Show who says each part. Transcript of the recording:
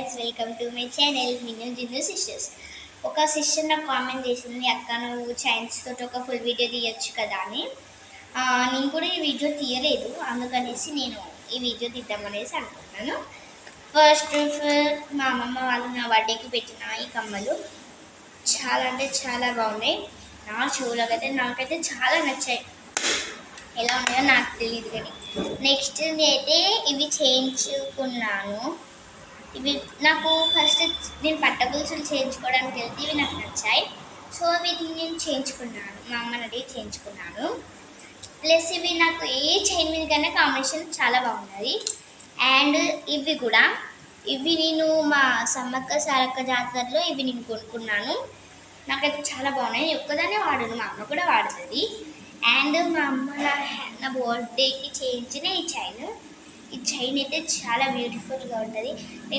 Speaker 1: Guys, welcome to my channel Minnu gin sisters. ఒక sister నాకు comment చేసింది, అక్క నువ్వు చైన్స్ తోటి ఒక ఫుల్ వీడియో తీయచ్చు కదా అని. నేను కూడా ఈ వీడియో తీయలేదు, అందుకనేసి నేను ఈ వీడియో తీద్దామనేసి అనుకున్నాను. ఫస్ట్ మా అమ్మమ్మ వాళ్ళు నా బర్త్డేకి పెట్టిన ఈ కమ్మలు చాలా అంటే చాలా బాగున్నాయి. నా చెవులకైతే నాకైతే చాలా నచ్చాయి. ఎలా ఉన్నాయో నాకు తెలియదు కానీ నెక్స్ట్ నేనైతే ఇవి చేయించుకున్నాను. ఇవి నాకు ఫస్ట్ నేను పట్టపులుసులు చేయించుకోవడానికి వెళ్తే ఇవి నాకు నచ్చాయి. సో వీటిని నేను చేయించుకున్నాను, మా అమ్మని అడిగి చేయించుకున్నాను. ప్లస్ ఇవి నాకు ఏ చైన్ మీద కన్నా కాంబినేషన్ చాలా బాగున్నది. అండ్ ఇవి నేను మా సమ్మక్క సారక్క జాతరలో ఇవి నేను కొనుక్కున్నాను. నాకైతే చాలా బాగున్నాయి. నేను ఒక్కదానే వాడను, మా అమ్మ కూడా వాడుతుంది. అండ్ మా అమ్మ నా బర్త్డేకి చేయించిన ఈ చైన్ అయితే చాలా బ్యూటిఫుల్గా ఉంటుంది.